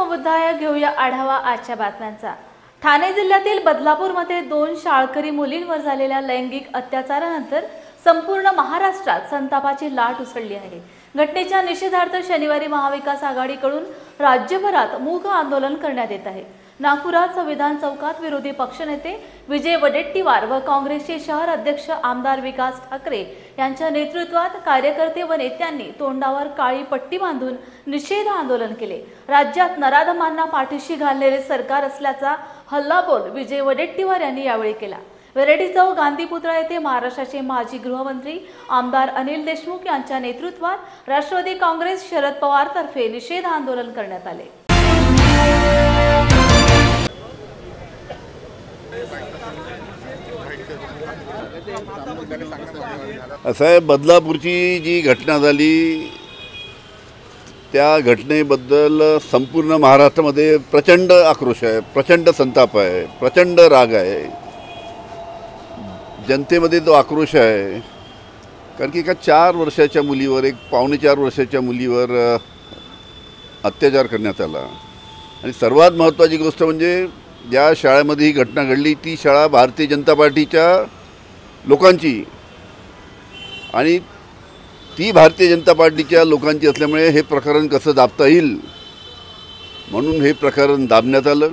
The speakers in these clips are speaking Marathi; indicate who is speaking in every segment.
Speaker 1: समुदाय घेऊया आढावा आजच्या बातम्यांचा। ठाणे जिल्ह्यातील बदलापूरमध्ये 2 शाळकरी मुलींवर झालेल्या लैंगिक अत्याचारानंतर संपूर्ण महाराष्ट्रात संतापाची लाट उसळली आहे। घटनेच्या निषेधार्थ शनिवारी महाविकास आघाडीकडून राज्यभरात मूक आंदोलन करण्यात येत आहे। नागपुरात संविधान चौकात विरोधी पक्षनेते विजय वडेट्टीवार व काँग्रेसचे शहर अध्यक्ष आमदार विकास ठाकरे यांच्या नेतृत्वात कार्यकर्ते व नेत्यांनी तोंडावर काळी पट्टी बांधून निषेध आंदोलन केले। राज्यात नराधमांना पाठीशी घालणारे सरकार असल्याचा हल्लाबोल विजय वडेट्टीवार यांनी यावेळी केला। वेरेडी चौक गांधी पुतळा येथे महाराष्ट्राचे माजी गृहमंत्री आमदार अनिल देशमुख यांच्या नेतृत्वात राष्ट्रवादी काँग्रेस शरद पवार तर्फे निषेध आंदोलन करण्यात आले।
Speaker 2: असं आहे, बदलापूरची जी घटना झाली त्या घटनेबद्दल संपूर्ण महाराष्ट्रामध्ये प्रचंड आक्रोश आहे, प्रचंड संताप आहे, प्रचंड राग आहे। जनतेमध्ये तो आक्रोश आहे कारण की एका 4 वर्षाच्या मुलीवर, एक 4.25 वर्षाच्या मुलीवर अत्याचार करण्यात आला। आणि सर्वात महत्त्वाची गोष्ट म्हणजे ज्या शाळेमध्ये ही घटना घडली ती शाळा भारतीय जनता पार्टीच्या लोकांची आणि ती भारतीय जनता पार्टीच्या लोकांची असल्यामुळे हे प्रकरण कसं दाबता येईल म्हणून हे प्रकरण दाबण्यात आलं।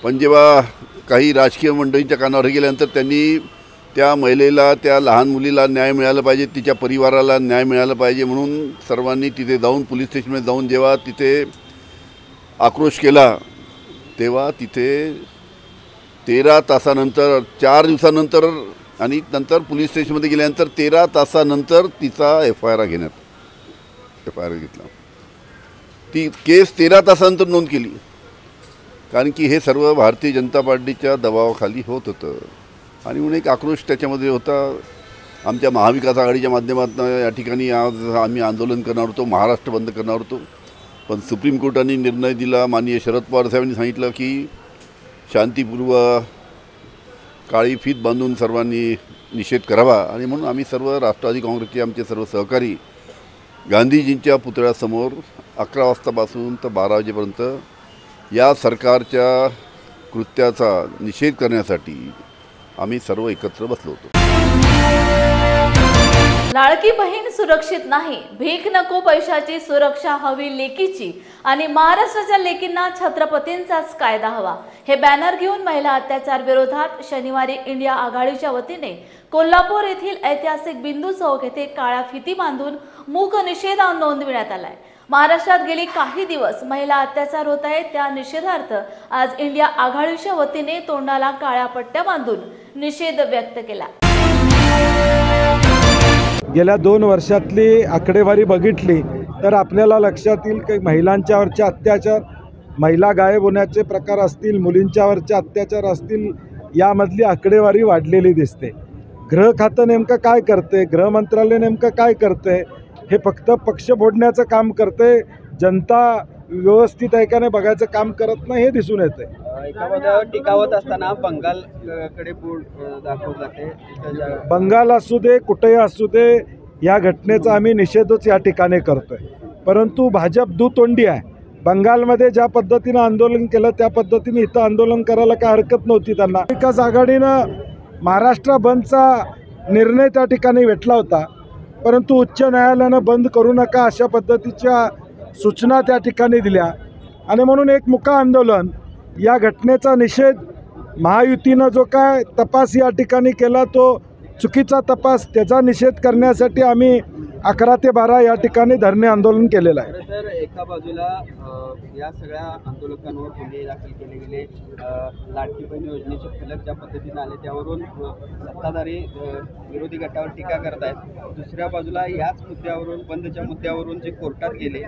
Speaker 2: पण जेव्हा काही राजकीय मंडळींच्या कानावर गेल्यानंतर त्यांनी त्या महिलेला, त्या लहान मुलीला न्याय मिळाला पाहिजे, तिच्या परिवाराला न्याय मिळाला पाहिजे म्हणून सर्वांनी तिथे जाऊन पोलीस स्टेशनमध्ये जाऊन जेव्हा तिथे आक्रोश केला तेव्हा तिथे 13 तासानंतर, 4 दिवसानंतर आणि नंतर पोलीस स्टेशनमध्ये गेल्यानंतर 13 तासानंतर तिचा FIR घेतला। ती केस 13 तासानंतर नोंद केली कारण की हे सर्व भारतीय जनता पार्टीच्या दबावाखाली होत होतं आणि म्हणून एक आक्रोश त्याच्यामध्ये होता। आमच्या महाविकास आघाडीच्या माध्यमातून या ठिकाणी आज आम्ही आंदोलन करणार होतो, महाराष्ट्र बंद करणार होतो। पण सुप्रीम कोर्टाने निर्णय दिला, माननीय शरद पवार साहेबांनी सांगितलं की शांतीपूर्व काळी फीत बांधून सर्वांनी निषेध करावा आणि म्हणून आम्ही सर्व राष्ट्रवादी काँग्रेसचे आमचे सर्व सहकारी गांधीजींच्या पुतळ्यासमोर 11 वाजतापासून तर 12 वाजेपर्यंत या सरकारच्या कृत्याचा निषेध करण्यासाठी आम्ही सर्व एकत्र बसलो होतो।
Speaker 1: लाडकी बहीण सुरक्षित नाही, भीक नको, पैशाची सुरक्षा हवी लेकीची आणि महाराष्ट्राच्या लेकींना छत्रपतींचाच कायदा हवा हे बॅनर घेऊन महिला अत्याचार विरोधात शनिवारी इंडिया आघाडीच्या वतीने कोल्हापूर येथील ऐतिहासिक बिंदू चौक येथे काळ्या फिती बांधून मूक निषेध नोंदविण्यात आलाय। महाराष्ट्रात गेली काही दिवस महिला अत्याचार होत आहेत, त्या निषेधार्थ आज इंडिया आघाडीच्या वतीने तोंडाला काळ्या पट्ट्या बांधून निषेध व्यक्त केला।
Speaker 3: गेल्या 2 वर्षातली आकडेवारी बघितली तर आपल्याला लक्षात येईल की महिलांच्यावरचे अत्याचार, महिला गायब होण्याचे प्रकार असतील, मुलींच्यावरचे अत्याचार असतील, यामधली आकडेवारी वाढलेली दिसते। गृह खातं नेमकं काय करते, गृह मंत्रालय नेमकं काय करते, हे फक्त पक्ष फोडण्याचं काम करते, जनता व्यवस्थित आहे का नाही बघायचं काम करत नाही हे दिसून येते।
Speaker 4: एका टिकावत असताना बंगालकडे बोट दाखवत जाते।
Speaker 3: बंगाल असू दे, कुठेही असू दे, या घटनेचा आम्ही निषेधच या ठिकाणी करतोय। परंतु भाजप दुतोंडी आहे। बंगालमध्ये ज्या पद्धतीनं आंदोलन केलं त्या पद्धतीने इथं आंदोलन करायला काय हरकत नव्हती त्यांना। विकास आघाडीनं महाराष्ट्र बंदचा निर्णय त्या ठिकाणी भेटला होता, परंतु उच्च न्यायालयानं बंद करू नका अशा पद्धतीच्या सूचना त्या ठिकाणी दिल्या आणि म्हणून एक मुका आंदोलन, या घटनेचा निषेध, महायुतीनं जो काय तपास या ठिकाणी केला तो चुकीचा तपास, त्याचा निषेध करण्यासाठी आम्ही 11 ते 12 या ठिकाणी धरणे आंदोलन केलेलं आहे।
Speaker 4: तर एका बाजूला या सगळ्या आंदोलकांवर गुन्हे दाखल केले गेले, लाडकी बहीण योजनेचे फलक ज्या पद्धतीने आले त्यावरून सत्ताधारी विरोधी गटावर टीका करत आहेत। दुसऱ्या बाजूला याच मुद्द्यावरून, बंदच्या मुद्द्यावरून जे कोर्टात गेले,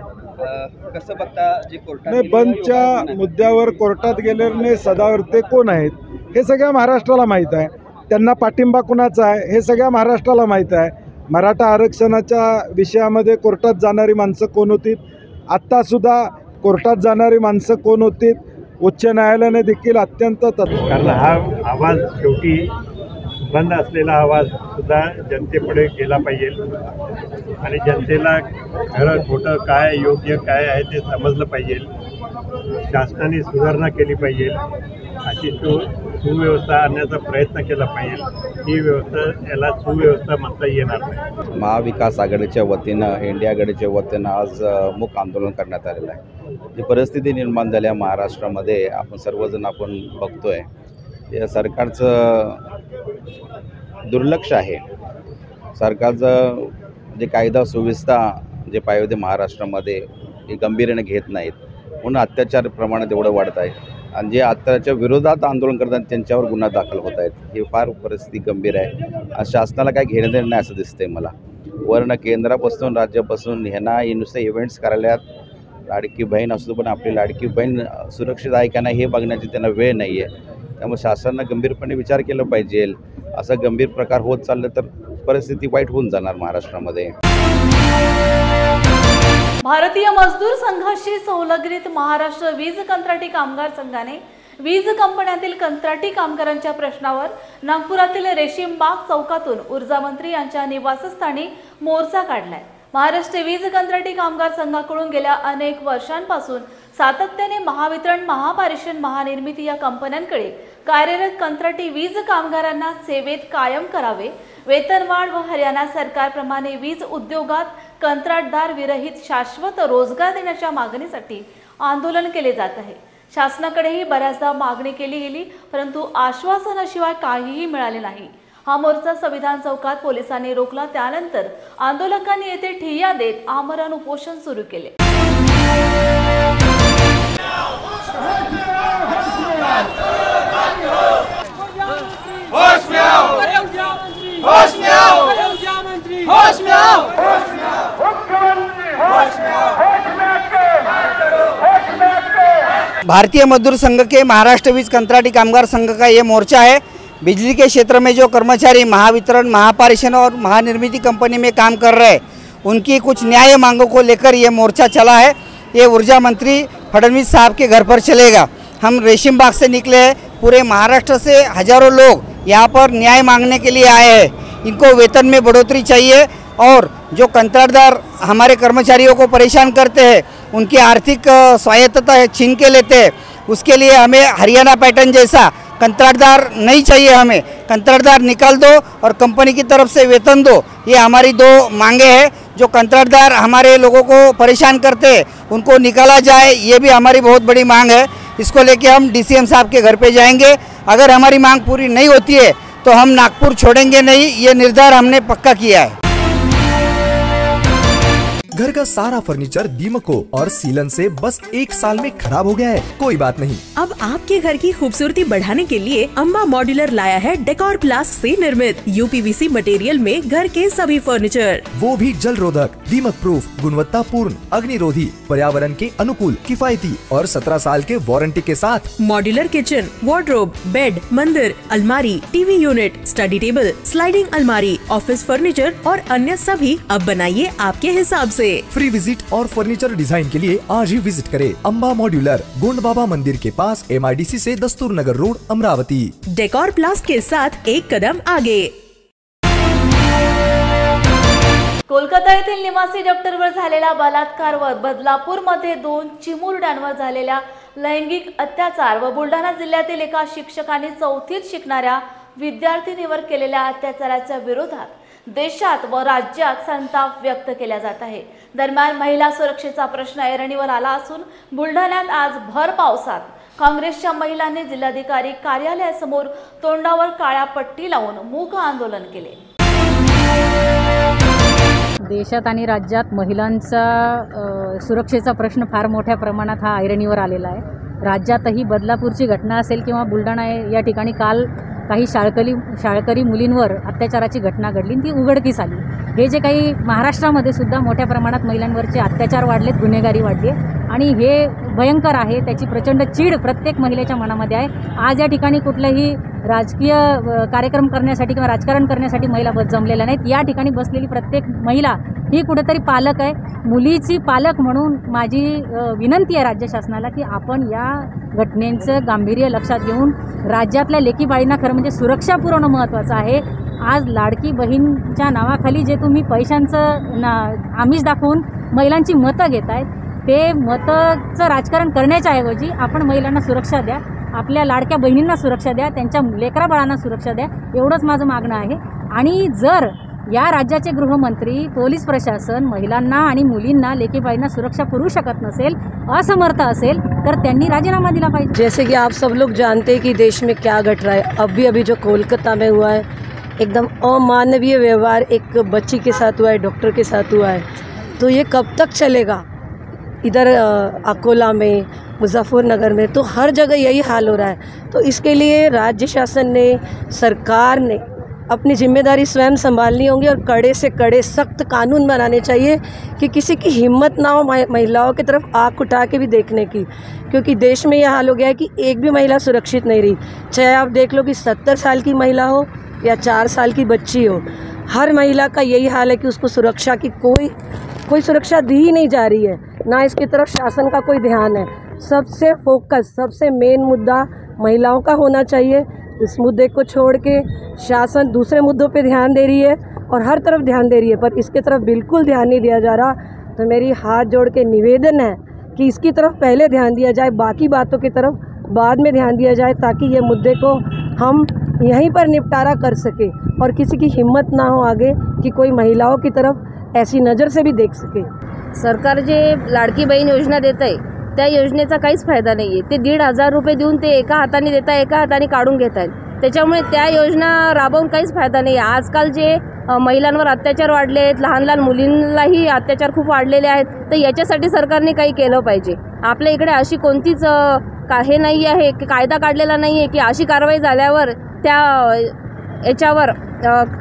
Speaker 4: कसं बघता जे कोर्टात
Speaker 3: बंदच्या मुद्द्यावर कोर्टात गेलेले सदावर्ते कोण आहेत हे सगळ्या महाराष्ट्राला माहीत आहे, त्यांना पाठिंबा कुणाचा आहे हे सगळ्या महाराष्ट्राला माहीत आहे। मराठा आरक्षणाच्या विषयामध्ये कोर्टात जाणारी माणसं कोण होती, आत्तासुद्धा कोर्टात जाणारी माणसं कोण होती, उच्च न्यायालयाने देखील अत्यंत
Speaker 5: कारण हा आवाज शेवटी बंद असलेला आवाज सुद्धा जनतेपुढे गेला पाहिजे आणि जनतेला खरं खोटं काय योग्य काय आहे ते समजलं पाहिजे. शासनाने सुधारणा केली पाहिजे, अशी सुव्यवस्था आणण्याचा प्रयत्न केला पाहिजे. ही व्यवस्था याला सुव्यवस्था म्हणता येणार नाही.
Speaker 6: महाविकास आघाडीच्या वतीनं इंडिया आघाडीच्या वतीनं आज मूक आंदोलन करण्यात आलेलं आहे. जी परिस्थिती निर्माण झाली आहे महाराष्ट्रामध्ये आपण सर्वजण आपण बघतोय, या सरकारचं दुर्लक्ष आहे. सरकारचं जे कायदा सुव्यवस्था जे पाहिजे महाराष्ट्रामध्ये हे गंभीर्याने घेत नाहीत, म्हणून अत्याचार प्रमाणात एवढं वाढत आहे आणि जे अत्याचाराच्या विरोधात आंदोलन करतात त्यांच्यावर गुन्हा दाखल होत आहेत. ही फार परिस्थिती गंभीर आहे. शासनाला काय घेणं देणं नाही असं दिसतंय मला. वर्ण केंद्रापासून राज्यापासून ह्यांना नुसते इव्हेंट्स करायला लाडकी बहीण असतो, पण आपली लाडकी बहीण सुरक्षित आहे का नाही हे बघण्याची त्यांना वेळ नाही आहे. त्यामुळे शासनानं गंभीरपणे विचार केला पाहिजे. असं गंभीर प्रकार होत चाललं तर परिस्थिती वाईट होऊन जाणार महाराष्ट्रामध्ये.
Speaker 1: भारतीय मजदूर संघाशी संलग्नित महाराष्ट्र वीज कंत्राटी कामगार संघाने वीज कंपन्यातील कंत्राटी कामगारांच्या प्रश्नावर नागपुरातील रेशीमबाग चौकातून ऊर्जा मंत्री यांच्या निवासस्थानी मोर्चा काढलाय. महाराष्ट्र वीज कंत्राटी कामगार संघाकडून गेल्या अनेक वर्षांपासून सातत्याने महावितरण, महापारेषण, महानिर्मिती या कंपन्यांकडे कार्यरत कंत्राटी वीज कामगारांना सेवेत कायम करावे, वेतनवाढ व हरियाणा सरकारप्रमाणे वीज उद्योगात कंत्राटदार विरहित शाश्वत रोजगार देण्याच्या मागणीसाठी आंदोलन केले जात आहे. शासनाकडेही बऱ्याचदा मागणी केली गेली, परंतु आश्वासनाशिवाय काहीही मिळाले नाही. हा मोर्चा संविधान चौकात पोलिसांनी रोखला. त्यानंतर आंदोलकांनी येथे ठिय्या देत आमरण उपोषण सुरू केले.
Speaker 7: भारतीय मजदूर संघ के महाराष्ट्र वीज कंत्राटी कामगार संघ का ये मोर्चा है. बिजली के क्षेत्र में जो कर्मचारी महावितरण, महापारेषण और महानिर्मिती कंपनी में काम कर रहे हैं, उनकी कुछ न्याय मांगों को लेकर ये मोर्चा चला है. ये ऊर्जा मंत्री फडणवीस साहब के घर पर चलेगा. हम रेशीम बाग से निकले हैं. पूरे महाराष्ट्र से हजारों लोग यहाँ पर न्याय मांगने के लिए आए हैं. इनको वेतन में बढ़ोतरी चाहिए और जो कंत्राटदार हमारे कर्मचारियों को परेशान करते हैं, उनकी आर्थिक स्वायत्तता छीन के लेते हैं, उसके लिए हमें हरियाणा पैटर्न जैसा कंत्राटदार नहीं चाहिए. हमें कंत्राटदार निकाल दो और कंपनी की तरफ से वेतन दो. ये हमारी दो मांगे हैं. जो कंत्राटदार हमारे लोगों को परेशान करते हैं उनको निकाला जाए, ये भी हमारी बहुत बड़ी मांग है. इसको लेके हम डीसीएम साहब के घर पे जाएंगे. अगर हमारी मांग पूरी नहीं होती है तो हम नागपुर छोड़ेंगे नहीं. ये निर्धार हमने पक्का किया है.
Speaker 8: घर का सारा फर्नीचर दीमकों और सीलन से बस 1 साल में खराब हो गया है. कोई बात नहीं,
Speaker 9: अब आपके घर की खूबसूरती बढ़ाने के लिए अम्बा मॉड्यूलर लाया है डेकोर प्लास से निर्मित यूपीवीसी मटेरियल में घर के सभी फर्नीचर,
Speaker 8: वो भी जल रोधक, दीमक प्रूफ, गुणवत्तापूर्ण, अग्निरोधी, पर्यावरण के अनुकूल, किफायती और 17 साल के वारंटी के साथ.
Speaker 9: मॉड्यूलर किचन, वार्डरोब, बेड, मंदिर, अलमारी, TV unit, study table, sliding अलमारी, ऑफिस फर्नीचर और अन्य सभी अब बनाइए आपके हिसाब से.
Speaker 8: फ्री विजिट और फर्नीचर डिजाइन के लिए आज ही विजिट करें अम्बा मॉड्यूलर, गोंड बाबा मंदिर के पास, MIDC से दस्तूर नगर रोड, अमरावती.
Speaker 9: डेकोर प्लास के साथ एक कदम आगे.
Speaker 1: कोलकाता येथील निवासी डॉक्टरवर झालेला बलात्कार व बदलापूरमध्ये 2 चिमुरड्यांवर झालेल्या लैंगिक अत्याचार व बुलढाणा जिल्ह्यातील एका शिक्षकाने 4थीत शिकणाऱ्या विद्यार्थिनीवर केलेल्या अत्याचाराच्या विरोधात देशात व राज्यात संताप व्यक्त केला जात आहे. दरम्यान महिला सुरक्षेचा प्रश्न ऐरणीवर आला असून बुलढाण्यात आज भर पावसात काँग्रेसच्या महिलांनी जिल्हाधिकारी कार्यालयासमोर तोंडावर काळ्या पट्टी लावून मूक आंदोलन केले.
Speaker 10: देशात आणि राज्यात महिलांचा सुरक्षेचा प्रश्न फार मोठ्या प्रमाणात हा ऐरणीवर आलेला आहे. राज्यातही बदलापूरची घटना असेल किंवा बुलढाणा या ठिकाणी काल काही शाळकरी मुलींवर अत्याचाराची घटना घडली, ती उघडकीस आली. हे जे काही महाराष्ट्रामध्ये सुद्धा मोठ्या प्रमाणात महिलांवरचे अत्याचार वाढलेत, गुन्हेगारी वाढली आहे आणि हे भयंकर आहे. त्याची प्रचंड चीड प्रत्येक महिलेच्या मनामध्ये आहे. आज या ठिकाणी कुठलाही राजकीय कार्यक्रम करण्यासाठी किंवा राजकारण करण्यासाठी महिला जमलेल्या नाहीत. या ठिकाणी बसलेली प्रत्येक महिला ही कुठेतरी पालक आहे. मुलीची पालक म्हणून माझी विनंती आहे राज्य शासनाला की आपण या घटनेचं गांभीर्य लक्षात घेऊन राज्यातल्या लेकी बाळींना खरं म्हणजे सुरक्षा पुरवणं महत्त्वाचं आहे. आज लाडकी बहीणच्या नावाखाली जे तुम्ही पैशांचं आमिष दाखवून महिलांची मतं घेत आहेत, ते मताचं राजकारण करण्याच्या ऐवजी आपण महिलांना सुरक्षा द्या, आपल्या लाडक्या बहिणींना सुरक्षा द्या, त्यांच्या लेकराबाळांना सुरक्षा द्या, एवढंच माझं मागणं आहे. आणि जर या राज्याचे गृहमंत्री, पोलीस प्रशासन महिलांना आणि मुलींना लेकीबाईंना सुरक्षा पुरवू शकत नसेल, असमर्थ असेल, तर त्यांनी राजीनामा दिला पाहिजे.
Speaker 11: जैसे कि आप सब लोग जानते हैं कि देश में क्या घट रहा है. अभी जो कोलकाता में हुआ है, एकदम अमानवीय व्यवहार एक बच्ची के साथ हुआ है, डॉक्टर के साथ हुआ है. तो ये कब तक चलेगा? इधर अकोला में, मुजफ्फरनगर में, तो हर जगह यही हाल हो रहा है. तो इसके लिए राज्य शासन ने, सरकार ने अपनी जिम्मेदारी स्वयं संभालनी होगी और कड़े से कड़े सख्त कानून बनाने चाहिए कि किसी की हिम्मत ना हो महिलाओं की तरफ आँख उठा के भी देखने की. क्योंकि देश में यह हाल हो गया है कि एक भी महिला सुरक्षित नहीं रही. चाहे आप देख लो कि 70 साल की महिला हो या 4 साल की बच्ची हो, हर महिला का यही हाल है कि उसको सुरक्षा की कोई सुरक्षा दी ही नहीं जा रही है. ना इसकी तरफ शासन का कोई ध्यान है. सबसे फोकस, सबसे मेन मुद्दा महिलाओं का होना चाहिए. इस मुद्दे को छोड़ के शासन दूसरे मुद्दों पे ध्यान दे रही है और हर तरफ ध्यान दे रही है, पर इसके तरफ बिल्कुल ध्यान नहीं दिया जा रहा. तो मेरी हाथ जोड़ के निवेदन है कि इसकी तरफ पहले ध्यान दिया जाए, बाकी बातों की तरफ बाद में ध्यान दिया जाए, ताकि ये मुद्दे को हम यहीं पर निपटारा कर सके और किसी की हिम्मत ना हो आगे कि कोई महिलाओं की तरफ ऐसी नज़र से भी देख सके.
Speaker 12: सरकार जे लाडकी बहीण योजना देत आहे त्या योजनेचा काहीच फायदा नाही आहे. ते 1,500 रुपये देऊन ते एका हाताने देत आहे, एका हाताने काढून घेत आहेत. त्याच्यामुळे त्या योजना राबवून काहीच फायदा नाही आहे. आजकाल जे महिलांवर अत्याचार वाढले आहेत, लहान लहान मुलींनाही अत्याचार खूप वाढलेले आहेत, तर याच्यासाठी सरकारने काही केलं पाहिजे. आपल्या इकडे अशी कोणतीच हे नाही आहे की कायदा काढलेला नाही आहे की अशी कारवाई झाल्यावर त्या याच्यावर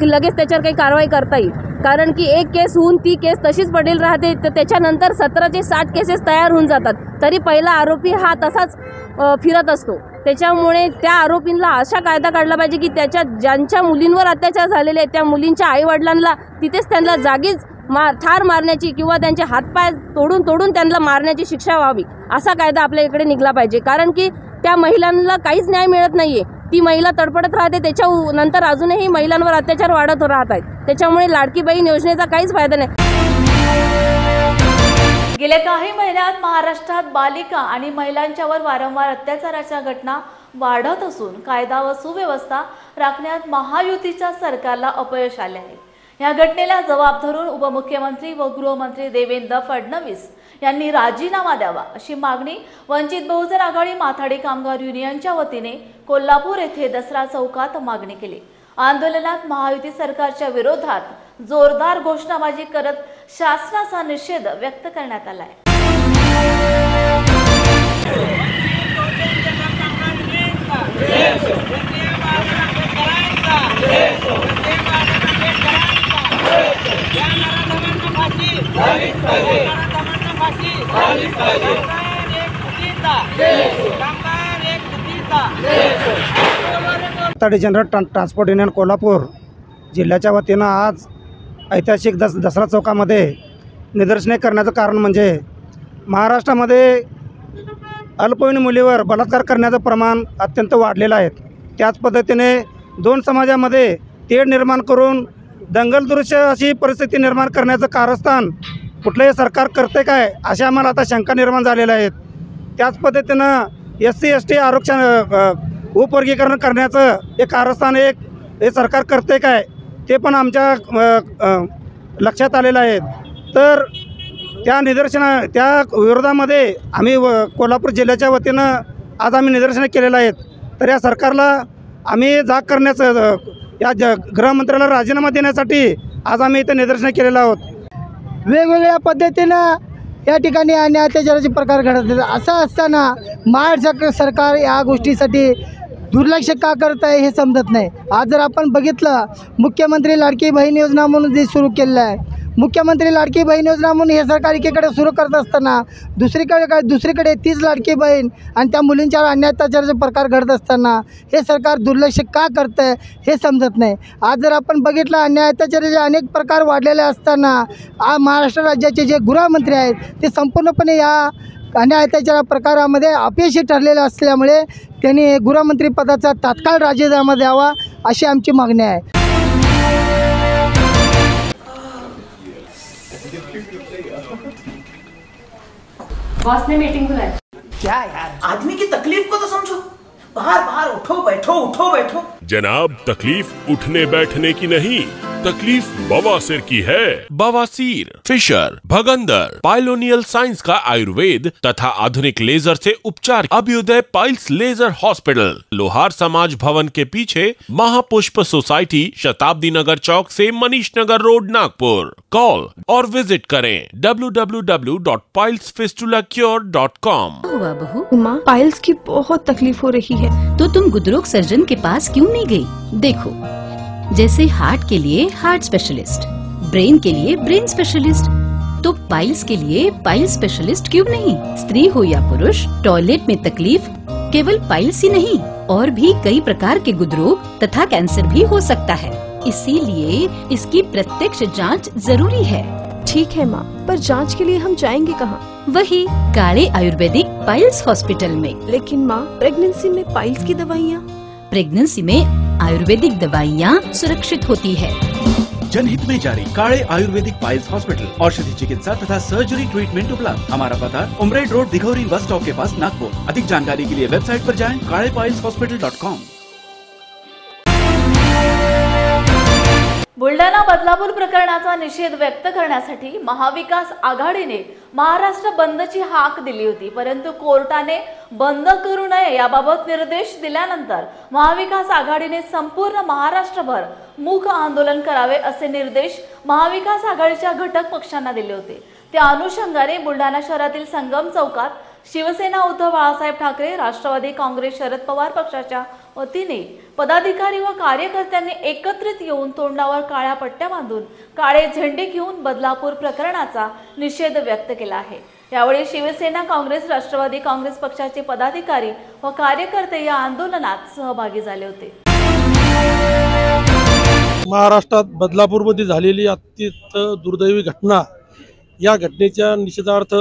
Speaker 12: लगेच त्याच्यावर काही कारवाई करता येईल. कारण की एक केस होऊन ती केस तशीच पडेल राहते, तर त्याच्यानंतर 17 ते 60 केसेस तयार होऊन जातात, तरी पहिला आरोपी हा तसाच फिरत असतो. त्याच्यामुळे त्या आरोपींना अशा कायदा काढला पाहिजे की ज्यांच्या मुलींवर अत्याचार झालेले आहेत त्या मुलींच्या आईवडिलांना तिथेच त्यांना जागीच ठार मारण्याची किंवा त्यांचे हातपाय तोडून त्यांना मारण्याची शिक्षा व्हावी, असा कायदा आपल्या इकडे निघाला पाहिजे. कारण की त्या महिलांना काहीच न्याय मिळत नाही आहे. ती महिला तडफडत राहते, त्याच्यानंतर अजूनही महिलांवर अत्याचार वाढत राहत आहेत. त्याच्यामुळे लाडकी बहीण योजनेचा काहीच फायदा नाही.
Speaker 1: गेल्या काही महिन्यात महाराष्ट्रात बालिका आणि महिलांच्यावर वारंवार अत्याचाराच्या घटना वाढत असून कायदा व सुव्यवस्था राखण्यात महायुतीच्या सरकारला अपयश आले आहे. या घटनेला जबाब धरून उपमुख्यमंत्री व गृहमंत्री देवेंद्र फडणवीस यांनी राजीनामा द्यावा अशी मागणी वंचित बहुजन आघाडी माथाडी कामगार युनियनच्या वतीने कोल्हापूर येथे दसरा चौकात मागणी केली. आंदोलनात महायुती सरकारच्या विरोधात जोरदार घोषणाबाजी करत शासनाचा निषेध व्यक्त करण्यात आला आहे.
Speaker 7: माथाडी जनरल ट्रान्सपोर्ट युनियन कोल्हापूर जिल्ह्याच्या वतीनं आज ऐतिहासिक दसरा चौकामध्ये निदर्शने करण्याचं कारण म्हणजे महाराष्ट्रामध्ये अल्पवयीन मुलीवर बलात्कार करण्याचं प्रमाण अत्यंत वाढलेलं आहे. त्याच पद्धतीने दोन समाजामध्ये तेढ निर्माण करून दंगलदृश्य अशी परिस्थिती निर्माण करण्याचं कारस्थान कुठलंही सरकार करते काय अशी आम्हाला आता शंका निर्माण झालेल्या आहेत. त्याच पद्धतीनं SC ST आरक्षण उपवर्गीकरण करण्याचं हे कारस्थान हे सरकार करते काय ते पण आमच्या लक्षात आलेलं आहे. तर त्या विरोधामध्ये आम्ही कोल्हापूर जिल्ह्याच्या वतीनं आज आम्ही निदर्शनं केलेलं आहेत. तर या सरकारला आम्ही जाग करण्याचं या गृहमंत्र्याला राजीनामा देण्यासाठी आज आम्ही इथे निदर्शनं केलेलं आहोत.
Speaker 13: वेगवेगळ्या पद्धतीनं या ठिकाणी अन्याय अत्याचाराचे प्रकार घडत आहेत. असं असताना महाराष्ट्र सरकार या गोष्टीसाठी दुर्लक्ष का करत आहे हे समजत नाही. आज जर आपण बघितलं मुख्यमंत्री लाडकी बहीण योजना म्हणून जे सुरू केलेलं आहे, मुख्यमंत्री लाडकी बहीण योजना म्हणून हे सरकार एकीकडे सुरू करत असताना दुसरीकडे तीच लाडकी बहीण आणि त्या मुलींच्यावर अन्याय अत्याचाराचे प्रकार घडत असताना हे सरकार दुर्लक्ष का करतं आहे हे समजत नाही। आज जर आपण बघितलं अन्याय अत्याचाराचे अनेक प्रकार वाढलेले असताना महाराष्ट्र राज्याचे जे गृहमंत्री आहेत ते संपूर्णपणे या अन्याय अत्याचार प्रकारामध्ये अपयशी ठरलेले असल्यामुळे त्यांनी गृहमंत्री पदाचा तात्काळ राजीनामा द्यावा अशी आमची मागणी आहे।
Speaker 1: बॉस ने मीटिंग बुलाई।
Speaker 14: क्या यार, आदमी की तकलीफ को तो समझो। बाहर बाहर उठो बैठो।
Speaker 15: जनाब, तकलीफ उठने बैठने की नहीं, तकलीफ बवासीर की है। बवासीर, फिशर, भगंदर, पाइलोनियल साइंस का आयुर्वेद तथा आधुनिक लेजर से उपचार। अभ्युदय पाइल्स लेजर हॉस्पिटल, लोहार समाज भवन के पीछे, महापुष्प सोसाइटी, शताब्दी नगर चौक से मनीष नगर रोड, नागपुर। कॉल और विजिट करें www.pilesfistulacure.com।
Speaker 16: हुआ बहू? माँ, पाइल्स की बहुत तकलीफ हो रही है। तो तुम गुदरोग सर्जन के पास क्यों नहीं गई? देखो, जैसे हार्ट के लिए हार्ट स्पेशलिस्ट, ब्रेन के लिए ब्रेन स्पेशलिस्ट, तो पाइल्स के लिए पाइल्स स्पेशलिस्ट क्यों नहीं? स्त्री हो या पुरुष, टॉयलेट में तकलीफ केवल पाइल्स ही नहीं, और भी कई प्रकार के गुदरोग तथा कैंसर भी हो सकता है। इसीलिए इसकी प्रत्यक्ष जांच जरूरी है।
Speaker 17: ठीक है माँ, पर जांच के लिए हम जाएंगे कहाँ?
Speaker 16: वही काले आयुर्वेदिक पाइल्स हॉस्पिटल में।
Speaker 17: लेकिन माँ, प्रेगनेंसी में पाइल्स की दवाइयाँ?
Speaker 16: प्रेगनेंसी में आयुर्वेदिक दवाइयाँ सुरक्षित होती है।
Speaker 18: जनहित में जारी। काले आयुर्वेदिक पाइल्स हॉस्पिटल, औषधि चिकित्सा तथा सर्जरी ट्रीटमेंट उपलब्ध। हमारा पता Umred road, Dighori bus stop के पास, नागपुर। अधिक जानकारी के लिए वेबसाइट पर जाएं kalepileshospital.com।
Speaker 1: बुलढाणा बदलापूर प्रकरणाचा निषेध व्यक्त करण्यासाठी महाविकास आघाडीने महाराष्ट्र बंदची हाक दिली होती, परंतु कोर्टाने बंद करू नये याबाबत निर्देश दिल्यानंतर महाविकास आघाडीने संपूर्ण महाराष्ट्रभर मूक आंदोलन करावे असे निर्देश महाविकास आघाडीच्या घटक पक्षांना दिले होते। त्या अनुषंगाने बुलढाणा शहरातील संगम चौकात शिवसेना उद्धव बाळासाहेब ठाकरे, राष्ट्रवादी काँग्रेस शरद पवार पक्षाच्या वतीने पदाधिकारी व कार्यकर्त्यांनी एकत्रित येऊन तोंडावर काळ्या पट्ट्या बांधून काळे झेंडे घेऊन बदलापूर प्रकरणाचा निषेध व्यक्त केला आहे। यावेळी शिवसेना, काँग्रेस, राष्ट्रवादी काँग्रेस पक्षाचे पदाधिकारी व कार्यकर्ते या आंदोलनात सहभागी झाले होते।
Speaker 19: महाराष्ट्रात बदलापूरमध्ये झालेली अत्यंत दुर्दैवी घटना, या घटनेच्या निषेधार्थ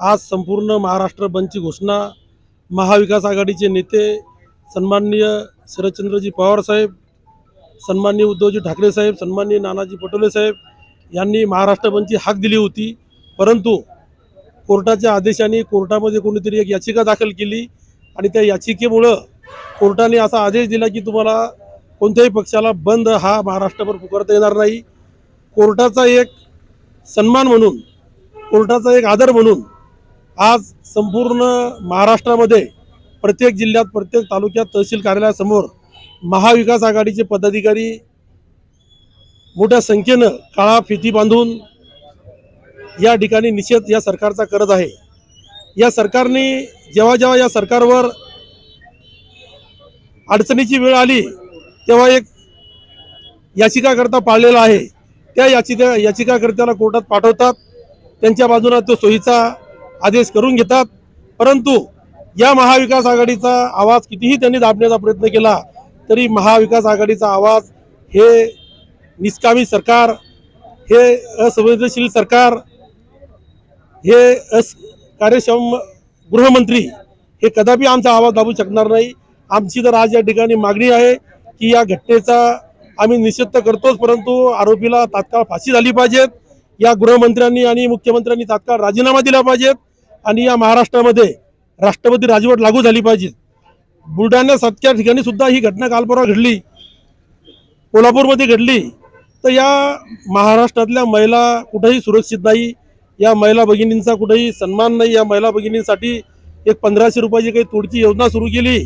Speaker 19: आज संपूर्ण महाराष्ट्र बंदची घोषणा महाविकास आघाडीचे नेते सन्माननीय शरदचंद्रजी पवार साहेब, सन्माननीय उद्धवजी ठाकरे साहेब, सन्माननीय नानाजी पटोले साहेब यांनी महाराष्ट्र बंदची हाक दिली होती। परंतु कोर्टाच्या आदेशाने कोर्टामध्ये कोणीतरी एक याचिका दाखल केली आणि त्या याचिकेमुळं कोर्टाने असा आदेश दिला की तुम्हाला कोणत्याही पक्षाला बंद हा महाराष्ट्रभर पुकारता येणार नाही। कोर्टाचा एक सन्मान म्हणून, कोर्टाचा एक आदर म्हणून आज संपूर्ण महाराष्ट्रामध्ये प्रत्येक जिल्ह्यात, प्रत्येक तालुक्यात, तहसील कार्यालयासमोर महाविकास आघाडीचे पदाधिकारी मोठ्या संख्येनं काळा फिती बांधून या ठिकाणी निषेध या सरकारचा करत आहे। या सरकारने जेव्हा जेव्हा या सरकारवर अडचणीची वेळ आली तेव्हा एक याचिकाकर्ता पाळलेला आहे। त्या याचिकाकर्त्याला कोर्टात पाठवतात, त्यांच्या बाजूने तो सोयीचा आदेश करून घेतात। परंतु या महाविकास आघाडीचा आवाज कितीही त्यांनी दाबण्याचा प्रयत्न केला तरी महाविकास आघाडीचा आवाज हे निष्कामी सरकार, हे असंवेदनशील सरकार, हे कार्यक्षम गृहमंत्री हे कदापि आमचा आवाज दाबू शकणार नाही। आमची तर आज या ठिकाणी मागणी आहे की या घटनेचा आम्ही निषेध तर करतोच, परंतु आरोपीला तात्काळ फाशी झाली पाहिजेत। या गृहमंत्र्यांनी आणि मुख्यमंत्र्यांनी तात्काळ राजीनामा दिला पाहिजेत आणि या महाराष्ट्रामध्ये राष्ट्रपती राजवट लागू झाली पाहिजे। बुलढाण्यासारख्या ठिकाणी सुद्धा ही घटना काल परवा घडली, कोल्हापूरमध्ये घडली, तर या महाराष्ट्रातल्या महिला कुठेही सुरक्षित नाही। या महिला भगिनींचा कुठेही सन्मान नाही। या महिला भगिनींसाठी एक 1500 रुपयाची काही तोडची योजना सुरू केली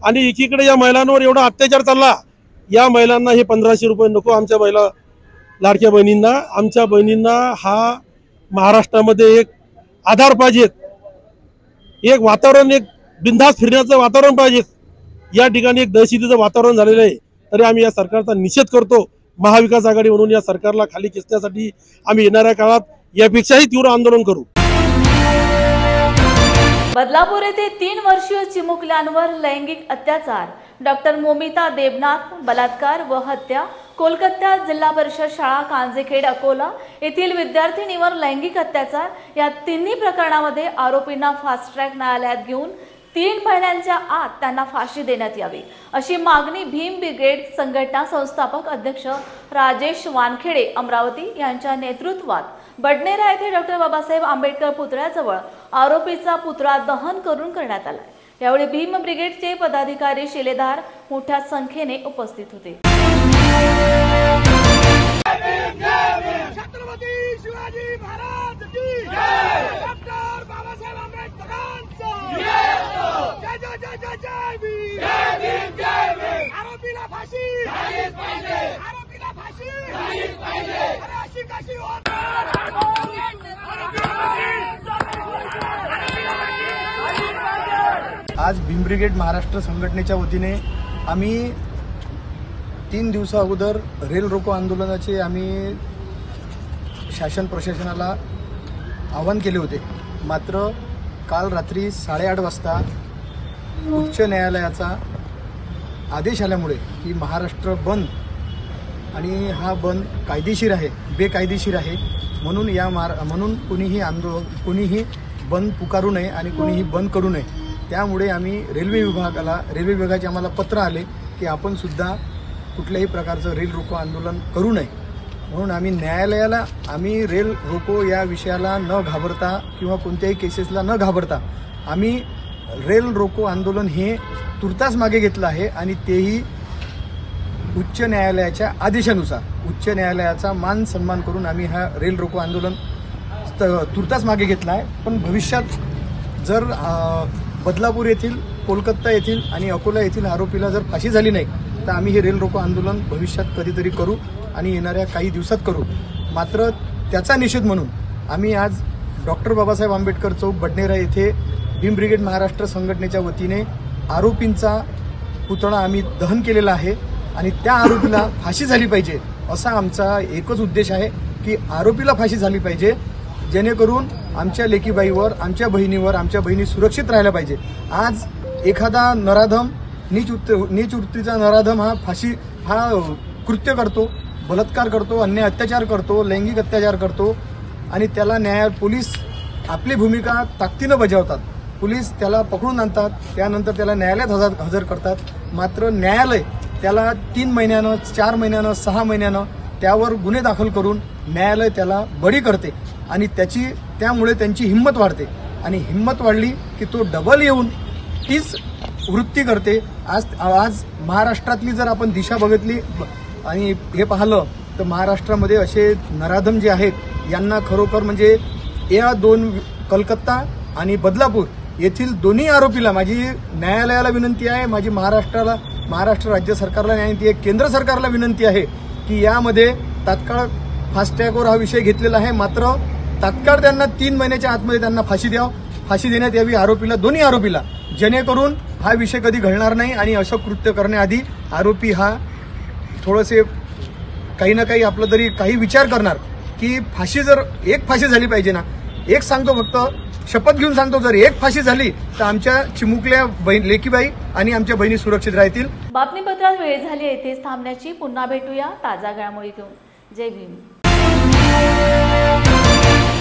Speaker 19: आणि एकीकडे या महिलांवर एवढा अत्याचार चालला। या महिलांना हे 1500 रुपये नको, आमच्या महिला लाडक्या बहिणींना, आमच्या बहिणींना हा महाराष्ट्रामध्ये एक आधार पाहिजेत, एक वातावरण, एक बिनधास्त फिरण्याचं वातावरण पाहिजे। या ठिकाणी एक दहशतीचं वातावरण झालेलं आहे, तरी आम्ही या सरकारचा निषेध करतो महाविकास आघाडी म्हणून या सरकारला खाली खेचण्यासाठी आम्ही येणाऱ्या काळात यापेक्षाही तीव्र आंदोलन करू.
Speaker 1: बदलापूर येथे 3 वर्षीय चिमुकल्यांवर लैंगिक अत्याचार, डॉक्टर मोमिता देबनाथ बलात्कार व हत्या, कोलकाता जिल्हा परिषद शाळा कांजेखेड अकोला येथील विद्यार्थिनीवर लैंगिक अत्याचार या तिन्ही प्रकरणामध्ये आरोपींना फास्ट ट्रॅक न्यायालयात घेऊन 3 महिन्यांच्या आत त्यांना फाशी देण्यात यावी अशी मागणी भीम ब्रिगेड संघटना संस्थापक अध्यक्ष राजेश वानखेडे अमरावती यांच्या नेतृत्वात बडनेरा येथे डॉक्टर बाबासाहेब आंबेडकर पुतळ्याजवळ आरोपीचा पुतळा दहन करून करण्यात आला. यावेळी भीम ब्रिगेडचे पदाधिकारी शिलेदार मोठ्या संख्येने उपस्थित होते.
Speaker 20: छत्रपती शिवाजी महाराज की जय, डॉक्टर बाबासाहेब आंबेडकरांचा जय जय जय जय जय भीम, जय भीम जय भीम. आरोपीला फाशी झालीच पाहिजे, आरोपीला फाशी झालीच पाहिजे. अरे अशी कशी होत
Speaker 21: आज भीम ब्रिगेड महाराष्ट्र संघटनेच्या वतीने आम्ही 3 दिवसा अगोदर रेल रोको आंदोलनाचे आम्ही शासन प्रशासनाला आवाहन केले होते. मात्र काल रात्री 8:30 वाजता उच्च न्यायालयाचा आदेश आल्यामुळे की महाराष्ट्र बंद आणि हा बंद कायदेशीर आहे, बेकायदेशीर आहे, म्हणून म्हणून कोणीही बंद पुकारू नये आणि कोणीही बंद करू नये. त्यामुळे आम्ही रेल्वे विभागाचे आम्हाला पत्र आले की आपण सुद्धा कुठल्याही प्रकारचं रेल रोको आंदोलन करू नये. म्हणून आम्ही न्यायालयाला रेल रोको या विषयाला न घाबरता किंवा कोणत्याही केसेसला न घाबरता आम्ही रेल रोको आंदोलन हे तुर्तास मागे घेतलं आहे आणि तेही उच्च न्यायालयाच्या आदेशानुसार. उच्च न्यायालयाचा मान सन्मान करून आम्ही हा रेल रोको आंदोलन तुर्तास मागे घेतला आहे. पण भविष्यात जर बदलापूर येथील, कोलकाता येथील आणि अकोला येथील आरोपीला जर फाशी झाली नाही तर आम्ही हे रेल रोको आंदोलन भविष्यात कधीतरी करू आणि येणाऱ्या काही दिवसात करू. मात्र त्याचा निषेध म्हणून आम्ही आज डॉक्टर बाबासाहेब आंबेडकर चौक बडनेरा येथे भीम ब्रिगेड महाराष्ट्र संघटनेच्या वतीने आरोपींचा पुतळा आम्ही दहन केलेला आहे आणि त्या आरोपीला फाशी झाली पाहिजे असा आमचा एकच उद्देश आहे की आरोपीला फाशी झाली पाहिजे, जेणेकरून आमच्या लेकीबाईवर, आमच्या बहिणी सुरक्षित राहायला पाहिजे. आज एखादा नराधम, नीच वृत्तीचा नराधम हा कृत्य करतो, बलात्कार करतो, अन्याय अत्याचार करतो, लैंगिक अत्याचार करतो आणि त्याला पोलीस आपली भूमिका ताकदीनं बजावतात. पोलीस त्याला पकडून आणतात, त्यानंतर त्याला न्यायालयात हजर करतात. मात्र न्यायालय त्याला 3 महिन्यानं, 4 महिन्यानं, 6 महिन्यानं त्यावर गुन्हे दाखल करून न्यायालय त्याला बरी करते आणि त्यामुळे त्यांची हिंमत वाढते आणि हिंमत वाढली की तो डबल येऊन तीच वृत्ती करते. आज महाराष्ट्रातली जर आपण दिशा बघितली आणि हे पाहिलं तर महाराष्ट्रामध्ये असे नराधम जे आहेत यांना खरोखर म्हणजे या 2 कलकत्ता आणि बदलापूर येथील दोन्ही आरोपीला माझी न्यायालयाला विनंती आहे, माझी महाराष्ट्र राज्य सरकारला विनंती आहे, केंद्र सरकारला विनंती आहे की यामध्ये तात्काळ फास्टॅगवर हा विषय घेतलेला आहे. मात्र तात्काळ त्यांना 3 महिन्याच्या आतमध्ये त्यांना फाशी देण्यात यावी दोन्ही आरोपीला, जेणेकरून हा विषय कधी घडणार नाही आणि असं कृत्य करण्याआधी आरोपी हा थोडेसे काही ना काही आपलं तरी काही विचार करणार की एक फाशी झाली पाहिजे ना. एक सांगतो, फक्त शपथ घेऊन सांगतो, जर एक फाशी झाली तर आमच्या चिमुकल्या लेकीबाई आणि आमच्या बहिणी सुरक्षित राहतील.
Speaker 1: बातमीपत्रात वेळ झाली येथेच थांबण्याची. पुन्हा भेटूया ताजा घडामोडी घेऊन. जय भीम.